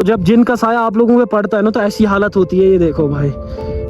जब जिन का साया आप लोगों पे पड़ता है ना तो ऐसी हालत होती है। ये देखो भाई,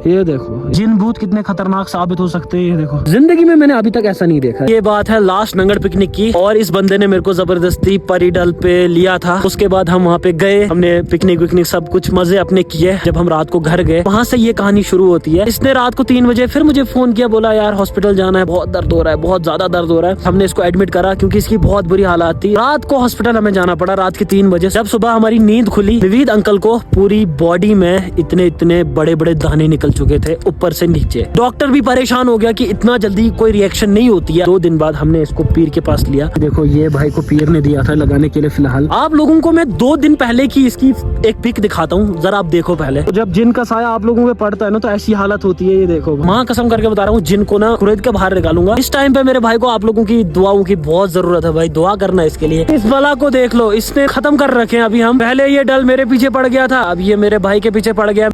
ये देखो जिन भूत कितने खतरनाक साबित हो सकते हैं। ये देखो, जिंदगी में मैंने अभी तक ऐसा नहीं देखा। ये बात है लास्ट नंगड़ पिकनिक की, और इस बंदे ने मेरे को जबरदस्ती परीडल पे लिया था। उसके बाद हम वहाँ पे गए, हमने पिकनिक विकनिक सब कुछ मजे अपने किए। जब हम रात को घर गए, वहाँ से ये कहानी शुरू होती है। इसने रात को 3 बजे फिर मुझे फोन किया, बोला यार हॉस्पिटल जाना है, बहुत दर्द हो रहा है, बहुत ज्यादा दर्द हो रहा है। हमने इसको एडमिट करा क्योंकि इसकी बहुत बुरी हालत थी। रात को हॉस्पिटल हमें जाना पड़ा, रात के 3 बजे। जब सुबह हमारी नींद खुली, विविध अंकल को पूरी बॉडी में इतने इतने बड़े बड़े दाने निकल चुके थे ऊपर से नीचे। डॉक्टर भी परेशान हो गया कि इतना जल्दी कोई रिएक्शन नहीं होती है। 2 दिन बाद हमने इसको पीर के पास लिया। देखो ये भाई को पीर ने दिया था लगाने के लिए। फिलहाल आप लोगों को मैं 2 दिन पहले की इसकी एक पिक दिखाता हूँ, जरा आप देखो पहले। तो जब जिन का साया आप लोगों पे पड़ता है ना तो ऐसी हालत होती है। ये देखो, माँ कसम करके बता रहा हूँ, जिन को ना खुरेद के बाहर निकालूंगा। इस टाइम पे मेरे भाई को आप लोगों की दुआओं की बहुत जरूरत है भाई, दुआ करना इसके लिए। इस बला को देख लो, इसने खत्म कर रखे हैं। अभी हम पहले ये डल मेरे पीछे पड़ गया था, अब ये मेरे भाई के पीछे पड़ गया।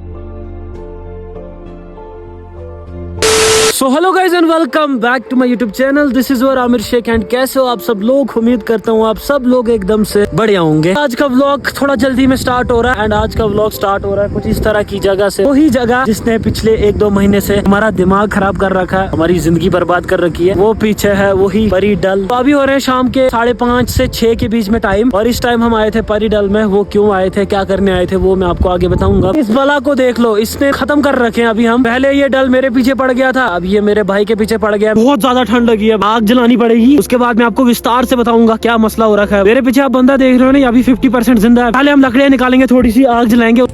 So hello guys and welcome back to my YouTube channel. This is your Aamir Shaikh and कैसे हो आप सब लोग? उम्मीद करता हूँ आप सब लोग एकदम से बढ़िया होंगे। आज का व्लॉग थोड़ा जल्दी में स्टार्ट हो रहा है, एंड आज का व्लॉग स्टार्ट हो रहा है कुछ इस तरह की जगह से। वही जगह जिसने पिछले 1-2 महीने से हमारा दिमाग खराब कर रखा है, हमारी जिंदगी बर्बाद कर रखी है। वो पीछे है वही परीडल। तो अभी हो रहे हैं शाम के 5:30 से 6 के बीच में टाइम, और इस टाइम हम आए थे परीडल में। वो क्यों आए थे, क्या करने आए थे, वो मैं आपको आगे बताऊंगा। इस बला को देख लो, इसने खत्म कर रखे हैं। अभी हम पहले ये डल मेरे पीछे पड़ गया था, अब ये मेरे भाई के पीछे पड़ गया। बहुत ज्यादा ठंड लगी है, आग जलानी पड़ेगी। उसके बाद मैं आपको विस्तार से बताऊंगा क्या मसला हो रखा है। मेरे पीछे आप बंदा देख रहे हो ना, अभी 50% जिंदा है। पहले हम लकड़ियां निकालेंगे, थोड़ी सी आग जलाएंगे।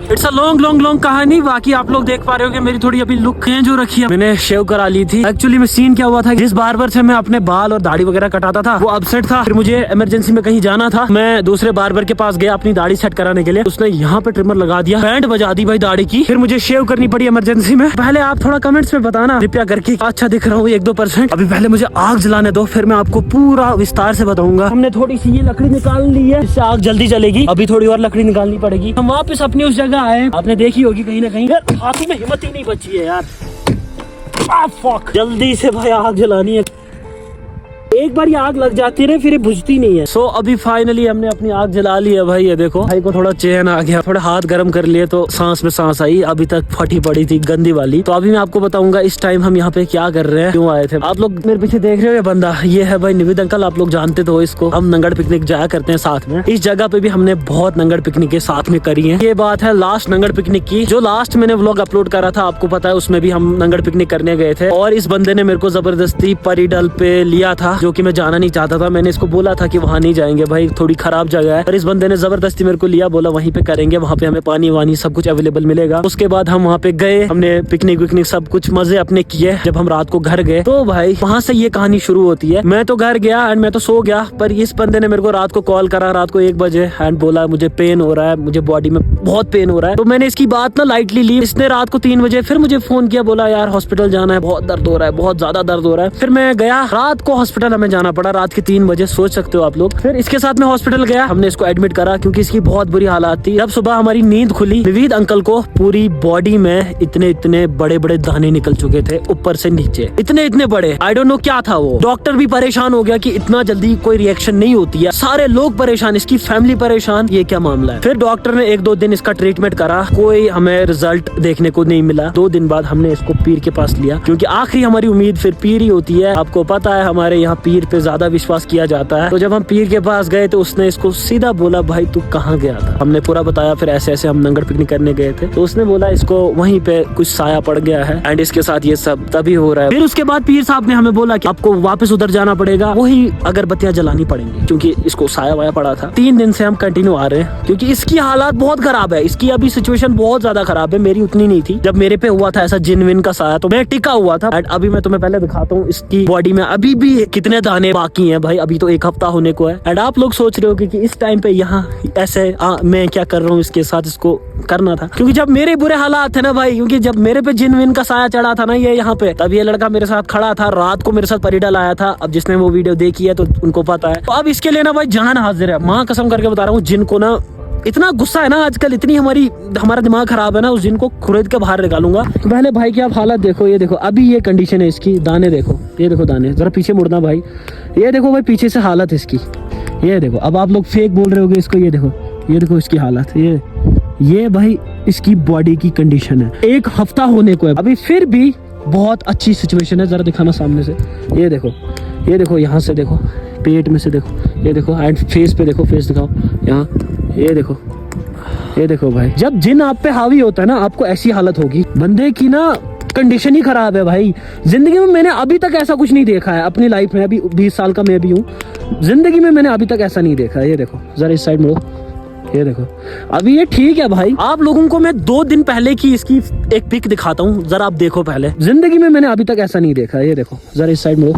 इट्स अ लॉन्ग कहानी। बाकी आप लोग देख पा रहे हो कि मेरी थोड़ी अभी लुक चेंज हो रखी है। मैंने शेव करा ली थी। एक्चुअली में सीन क्या हुआ था, जिस बार्बर से मैं अपने बाल और दाढ़ी वगैरह कटाता था वो अपसेट था। फिर मुझे इमरजेंसी में कहीं जाना था, मैं दूसरे बार्बर के पास गया अपनी दाढ़ी सेट कराने के लिए। उसने यहाँ पे ट्रिमर लगा दिया, बैंड बजा दी भाई दाढ़ी की। फिर मुझे शेव करनी पड़ी इमरजेंसी में। पहले आप थोड़ा कमेंट्स में बताना कृपया करके अच्छा दिख रहा हूँ 1-2%। अभी पहले मुझे आग जलाने दो, फिर मैं आपको पूरा विस्तार से बताऊंगा। हमने थोड़ी सी ये लकड़ी निकाल ली है, इससे आग जल्दी चलेगी। अभी थोड़ी और लकड़ी निकालनी पड़ेगी। हम वापस अपनी उस जगह आए, आपने देखी होगी कहीं ना कहीं। यार हाथी में हिम्मत ही नहीं बची है यार। फक, जल्दी से भाई आग जलानी है। एक बार ये आग लग जाती है फिर ये बुझती नहीं है। सो अभी फाइनली हमने अपनी आग जला ली है भाई। ये देखो भाई को थोड़ा चैन आ गया, थोड़ा हाथ गर्म कर लिए तो सांस में सांस आई। अभी तक फटी पड़ी थी गंदी वाली। तो अभी मैं आपको बताऊंगा इस टाइम हम यहाँ पे क्या कर रहे हैं, क्यों आए थे। आप लोग मेरे पीछे देख रहे हो ये बंदा, ये है भाई निविद अंकल। आप लोग जानते तो इसको, हम नंगड़ पिकनिक जाया करते हैं साथ में। इस जगह पे भी हमने बहुत नंगड़ पिकनिक साथ में करी है। ये बात है लास्ट नंगड़ पिकनिक की, जो लास्ट मैंने व्लॉग अपलोड करा था आपको पता है, उसमें भी हम नंगड़ पिकनिक करने गए थे। और इस बंदे ने मेरे को जबरदस्ती परीडल पे लिया था, जो की मैं जाना नहीं चाहता था। मैंने इसको बोला था कि वहाँ नहीं जाएंगे भाई, थोड़ी खराब जगह है। पर इस बंदे ने जबरदस्ती मेरे को लिया, बोला वहीं पे करेंगे, वहाँ पे हमें पानी वानी सब कुछ अवेलेबल मिलेगा। उसके बाद हम वहाँ पे गए, हमने पिकनिक विकनिक सब कुछ मजे अपने किए। जब हम रात को घर गए तो भाई वहाँ से ये कहानी शुरू होती है। मैं तो घर गया एंड मैं तो सो गया, पर इस बंदे ने मेरे को रात को कॉल करा, रात को 1 बजे, एंड बोला मुझे पेन हो रहा है, मुझे बॉडी में बहुत पेन हो रहा है। तो मैंने इसकी बात ना लाइटली ली। इसने रात को 3 बजे फिर मुझे फोन किया, बोला यार हॉस्पिटल जाना है, बहुत दर्द हो रहा है, बहुत ज्यादा दर्द हो रहा है। फिर मैं गया, रात को हॉस्पिटल हमें जाना पड़ा, रात के 3 बजे, सोच सकते हो आप लोग। फिर इसके साथ मैं हॉस्पिटल गया, हमने इसको एडमिट करा क्योंकि इसकी बहुत बुरी हालत थी। जब सुबह हमारी नींद खुली, विविध अंकल को पूरी बॉडी में इतने इतने बड़े बड़े दाने निकल चुके थे ऊपर से नीचे, इतने इतने बड़े। आई डोंट नो क्या था वो। डॉक्टर भी परेशान हो गया कि इतना जल्दी कोई रिएक्शन नहीं होती है। सारे लोग परेशान, इसकी फैमिली परेशान, ये क्या मामला है। फिर डॉक्टर ने 1-2 दिन इसका ट्रीटमेंट करा, कोई हमें रिजल्ट देखने को नहीं मिला। 2 दिन बाद हमने इसको पीर के पास लिया, क्योंकि आखिरी हमारी उम्मीद फिर पीर ही होती है। आपको पता है हमारे यहाँ पीर पे ज्यादा विश्वास किया जाता है। तो जब हम पीर के पास गए तो उसने इसको सीधा बोला भाई तू कहाँ गया था। हमने पूरा बताया, फिर ऐसे ऐसे हम नंगड़ पिकनिक करने गए थे। तो उसने बोला इसको वहीं पे कुछ साया पड़ गया है एंड इसके साथ ये सब तभी हो रहा है। फिर उसके बाद पीर साहब ने हमें बोला कि आपको वापस उधर जाना पड़ेगा, वही अगरबत्तियां जलानी पड़ेंगी, क्योंकि इसको साया वाया पड़ा था। 3 दिन से हम कंटिन्यू आ रहे हैं, क्योंकि इसकी हालात बहुत खराब है। इसकी अभी सिचुएशन बहुत ज्यादा खराब है, मेरी उतनी नहीं थी। जब मेरे पे हुआ था ऐसा जिन विन का साया तो मैं टिका हुआ था। एंड अभी मैं तुम्हें पहले दिखाता हूँ इसकी बॉडी में अभी भी कितने दाने बाकी है भाई। अभी तो 1 हफ्ता होने को है। एंड आप लोग सोच रहे हो कि इस टाइम पे यहाँ ऐसे मैं क्या कर रहा हूँ इसके साथ, इसको करना था क्योंकि जब मेरे बुरे हालात थे ना भाई, क्योंकि जब मेरे पे जिन विन का साया चढ़ा था ना ये यहाँ पे, तब ये लड़का मेरे साथ खड़ा था, रात को मेरे साथ परीडल आया था। अब जिसने वो वीडियो देखी है तो उनको पता है। तो अब इसके लिए ना भाई जान हाजिर है, माँ कसम करके बता रहा हूँ। जिनको ना इतना गुस्सा है ना आजकल, इतनी हमारा दिमाग खराब है ना, उस दिन को खुरेद के बाहर निकालूंगा। तो पहले भाई की आप हालत देखो, ये देखो अभी ये कंडीशन है इसकी, दाने देखो, ये देखो दाने, जरा पीछे मुड़ना भाई, ये देखो भाई पीछे से हालत इसकी, ये देखो। अब आप लोग फेक बोल रहे होगे इसको, ये देखो इसकी हालत, ये भाई इसकी बॉडी की कंडीशन है। 1 हफ्ता होने को है अभी, फिर भी बहुत अच्छी सिचुएशन है। जरा दिखाना सामने से, ये देखो यहाँ से देखो, पेट में से देखो, ये देखो एंड फेस पे देखो, फेस दिखाओ यहाँ, ये देखो भाई। जब जिन आप पे हावी होता है ना, आपको ऐसी हालत होगी। बंदे की ना कंडीशन ही खराब है भाई। जिंदगी में मैंने अभी तक ऐसा कुछ नहीं देखा है अपनी लाइफ में। अभी 20 साल का मैं भी हूँ, जिंदगी में मैंने अभी तक ऐसा नहीं देखा है। ये देखो जरा इस साइड मुड़ो, ये देखो। अभी ये ठीक है भाई। आप लोगों को मैं 2 दिन पहले की इसकी एक पिक दिखाता हूँ, जरा आप देखो पहले। जिंदगी में मैंने अभी तक ऐसा नहीं देखा है। ये देखो जरा इस साइड मुड़ो,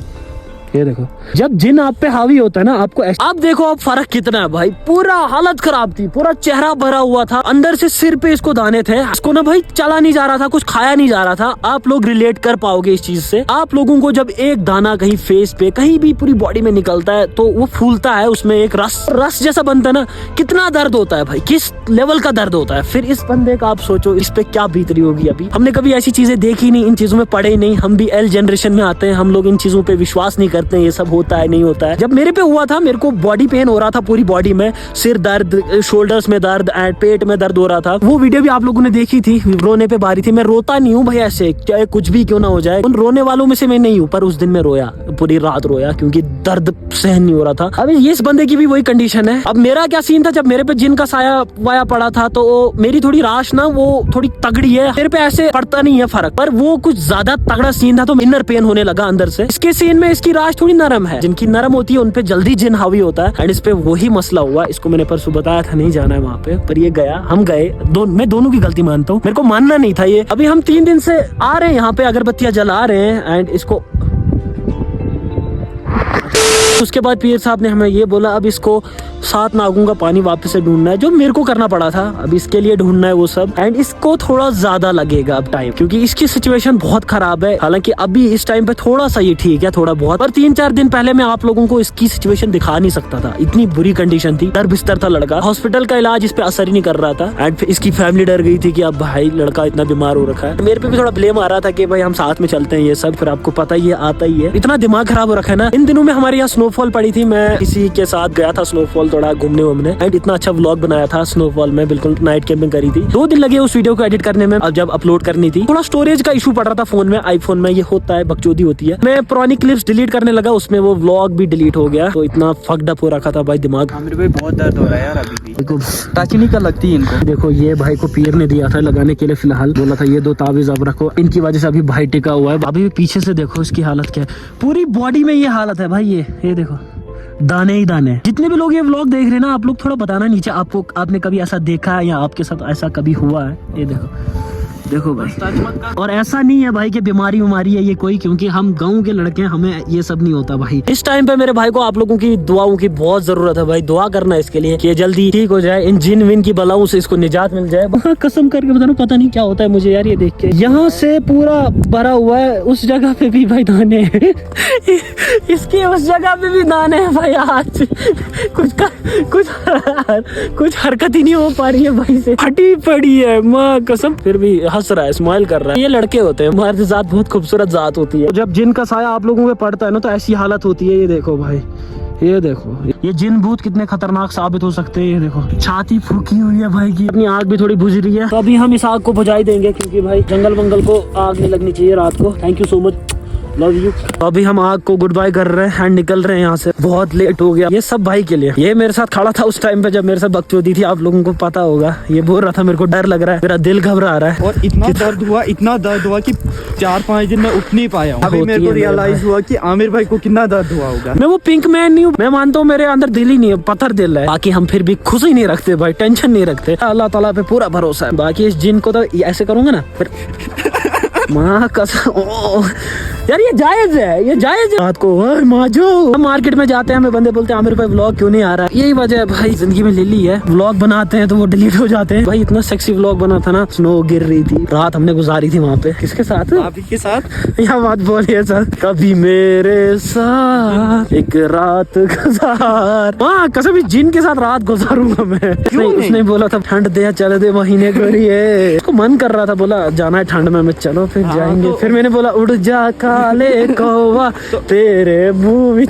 ये देखो। जब जिन आप पे हावी होता है ना, आपको आप देखो अब फर्क कितना है भाई। पूरा हालत खराब थी, पूरा चेहरा भरा हुआ था, अंदर से सिर पे इसको दाने थे, इसको ना भाई चला नहीं जा रहा था, कुछ खाया नहीं जा रहा था। आप लोग रिलेट कर पाओगे इस चीज से। आप लोगों को जब एक दाना कहीं फेस पे, कहीं भी पूरी बॉडी में निकलता है तो वो फूलता है, उसमें एक रस जैसा बनता है ना, कितना दर्द होता है भाई, किस लेवल का दर्द होता है। फिर इस बंदे का आप सोचो इस पे क्या बीत रही होगी अभी। हमने कभी ऐसी चीजें देखी नहीं, इन चीजों में पढ़े नहीं, हम भी एल जनरेशन में आते हैं, हम लोग इन चीजों पे विश्वास नहीं करते हैं, ये सब होता है नहीं होता है। जब मेरे पे हुआ था, मेरे को बॉडी पेन हो रहा था पूरी बॉडी में, सिर दर्द, शोल्डर्स में दर्द एंड पेट में दर्द हो रहा था। वो वीडियो भी आप लोगों ने देखी थी, रोने पे बारी थी। मैं रोता नहीं हूँ भाई ऐसे, चाहे कुछ भी क्यों ना हो जाए, उन रोने वालों में से मैं नहीं हूँ। पर उस दिन मैं रोया, पूरी रात रोया, क्योंकि दर्द सहन नहीं हो रहा था। अभी ये इस बंदे की भी वही कंडीशन है। अब मेरा क्या सीन था, जब मेरे पे जिन का साया वाया पड़ा था तो मेरी थोड़ी राश ना वो थोड़ी तगड़ी है, मेरे पे ऐसे पड़ता नहीं है फर्क, पर वो कुछ ज्यादा तगड़ा सीन था तो इनर पेन होने लगा अंदर से। इसके सीन में इसकी राश थोड़ी नरम है, जिनकी नरम होती है उन पे जल्दी जिन हावी होता है, एंड इस पे वही मसला हुआ। इसको मैंने परसों बताया था नहीं जाना है वहाँ पे, पर ये गया, हम गए। मैं दोनों की गलती मानता हूँ, मेरे को मानना नहीं था ये। अभी हम 3 दिन से आ रहे हैं यहाँ पे, अगरबत्तियां जला रहे हैं एंड इसको। उसके बाद पीर साहब ने हमें ये बोला, अब इसको 7 नागों का पानी वापस से ढूंढना है, जो मेरे को करना पड़ा था। अब इसके लिए ढूंढना है वो सब, एंड इसको थोड़ा ज्यादा लगेगा अब टाइम, क्योंकि इसकी सिचुएशन बहुत खराब है। हालांकि अभी इस टाइम पे थोड़ा सा ये ठीक है, थोड़ा बहुत, पर 3-4 दिन पहले मैं आप लोगों को इसकी सिचुएशन दिखा नहीं सकता था, इतनी बुरी कंडीशन थी। दर बिस्तर था लड़का, हॉस्पिटल का इलाज इस पे असर ही नहीं कर रहा था, एंड इसकी फैमिली डर गई थी कि अब भाई लड़का इतना बीमार हो रखा है। मेरे पे भी थोड़ा ब्लेम आ रहा था कि भाई हम साथ में चलते हैं ये सब, फिर आपको पता ही है, आता ही है। इतना दिमाग खराब हो रखा है ना। इन दिनों में हमारे यहाँ स्नोफॉल पड़ी थी, मैं किसी के साथ गया था स्नोफॉल थोड़ा घूमने एंड इतना अच्छा व्लॉग बनाया था स्नोफॉल में, बिल्कुल नाइट कैंपिंग करी थी। 2 दिन लगे उस वीडियो को एडिट करने में। अब जब अपलोड करनी थी, थोड़ा स्टोरेज का इशू पड़ रहा था फोन में, आईफोन में ये होता है, बकचोदी होती है। मैं पुरानी क्लिप्स डिलीट करने लगा, उसमें वो व्लॉग भी डिलीट हो गया, तो इतना फक्ड अप हो रखा था भाई दिमाग। मेरे को बहुत दर्द हो रहा है यार अभी भी, देखो टच नहीं कर लगती इनको। देखो ये भाई को पीर ने दिया था लगाने के लिए, फिलहाल बोला था ये 2 तावीज अब रखो, इनकी वजह से अभी भाई टिका हुआ है। अभी भी पीछे से देखो इसकी हालत क्या है, पूरी बॉडी में ये हालत है भाई। ये देखो दाने ही दाने। जितने भी लोग ये व्लॉग देख रहे हैं ना, आप लोग थोड़ा बताना नीचे, आपने कभी ऐसा देखा है या आपके साथ ऐसा कभी हुआ है। ये देखो भाई, और ऐसा नहीं है भाई कि बीमारी है ये कोई, क्योंकि हम गांव के लड़के हैं, हमें ये सब नहीं होता भाई। इस टाइम पे मेरे भाई को आप लोगों की दुआओं की बहुत जरूरत है भाई। दुआ करना इसके लिए कि जल्दी ठीक हो जाए, इन जिन विन की बलाओं से इसको निजात मिल जाए। कसम करके बता रहा हूं, पता नहीं क्या होता है मुझे यार ये देख के। यहाँ से पूरा भरा हुआ है, उस जगह पे भी भाई दाने हैं। इसकी उस जगह पे भी दाने हैं भाई। आज कुछ हरकत ही नहीं हो पा रही है भाई से, फटी पड़ी है माँ कसम। फिर भी हंस रहा है, स्माइल कर रहा है। ये लड़के होते हैं, मर्द जात बहुत खूबसूरत जात होती है। जब जिन का साया आप लोगों पे पड़ता है ना, तो ऐसी हालत होती है। ये देखो भाई, ये देखो ये जिन भूत कितने खतरनाक साबित हो सकते हैं। ये देखो छाती फूकी हुई है भाई की, अपनी आग भी थोड़ी बुझ रही है। तो अभी हम इस आग को बुझाई देंगे, क्योंकि भाई जंगल वंगल को आग नहीं लगनी चाहिए रात को। Thank you so much, love you. तो अभी हम आग को गुड बाय कर रहे हैं एंड निकल रहे हैं यहाँ से, बहुत लेट हो गया। ये सब भाई के लिए। ये मेरे साथ खड़ा था उस टाइम पे जब मेरे साथ बकचोदी थी, आप लोगों को पता होगा। ये बोल रहा था मेरे को डर लग रहा है, मेरा दिल घबरा रहा है, और इतना दर्द हुआ कि 4-5 दिन में उठ नहीं पाया हूँ। अभी मेरे को रियलाइज हुआ कि आमिर भाई को कितना दर्द हुआ होगा। मैं वो पिंक मैन नहीं हूँ, मैं मानता हूँ मेरे अंदर दिल ही नहीं है, पत्थर दिल है। बाकी हम फिर भी खुश ही नहीं रखते भाई, टेंशन नहीं रखते। अल्लाह ताला पे पूरा भरोसा है। बाकी इस जिन को तो ऐसे करूंगा ना फिर माँ कसम। यार ये जायज है, ये जायज है। रात को माँ जो हम मार्केट में जाते हैं, हमें बंदे बोलते हैं आमिर भाई व्लॉग क्यों नहीं आ रहा है। यही वजह है भाई, जिंदगी में ले ली है। व्लॉग बनाते हैं तो वो डिलीट हो जाते हैं। भाई इतना सेक्सी व्लॉग बना था ना, स्नो गिर रही थी, रात हमने गुजारी थी वहाँ पे। किसके साथ? आप के साथ। यहाँ बात बोलिए सर, कभी मेरे साथ एक रात गुजार। हाँ कसम, जिन के साथ रात गुजारूंगा मैं। उसने बोला था ठंड दे चले दे महीने करिए, उसको मन कर रहा था, बोला जाना है ठंड में, चलो फिर जाएंगे। फिर मैंने बोला उड़ जा काले कौवा तेरे मुंह में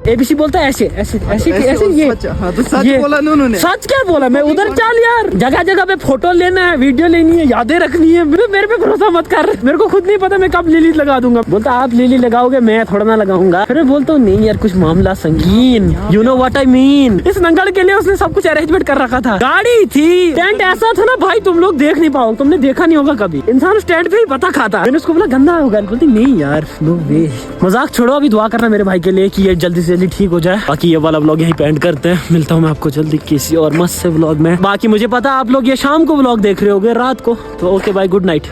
ABC बोलता है ऐसे ऐसे ऐसे ऐसे ये हाँ तो सच ये। बोला ना उन्होंने। सच क्या बोला? मैं उधर चल यार, जगह जगह पे फोटो लेना है, वीडियो लेनी है, यादें रखनी है। मेरे पे भरोसा मत कर, मेरे को खुद नहीं पता मैं कब लिली लगा दूंगा। बोलता आप लिली लगाओगे, मैं थोड़ा ना लगाऊंगा। फिर मैं बोलता हूँ नहीं यार, कुछ मामला संगीन, you know what I mean. इस नंगड़ के लिए उसने सब कुछ अरेंजमेंट कर रखा था, गाड़ी थी, टेंट ऐसा था ना भाई तुम लोग देख नहीं पाओगे, तुमने देखा नहीं होगा कभी। इंसान उस टेंट पे ही पता खाता। मैंने उसको बोला गंदा होगा, बोलती नहीं यार नो वे। मजाक छोड़ो, अभी दुआ करना मेरे भाई के लिए कि ये जल्दी से जल्दी ठीक हो जाए। बाकी ये वाला व्लॉग यहीं पे एंड करते हैं, मिलता हूँ मैं आपको जल्दी किसी और मस्त से व्लॉग में। बाकी मुझे पता आप लोग ये शाम को व्लॉग देख रहे होगे, रात को, तो ओके बाय, गुड नाइट।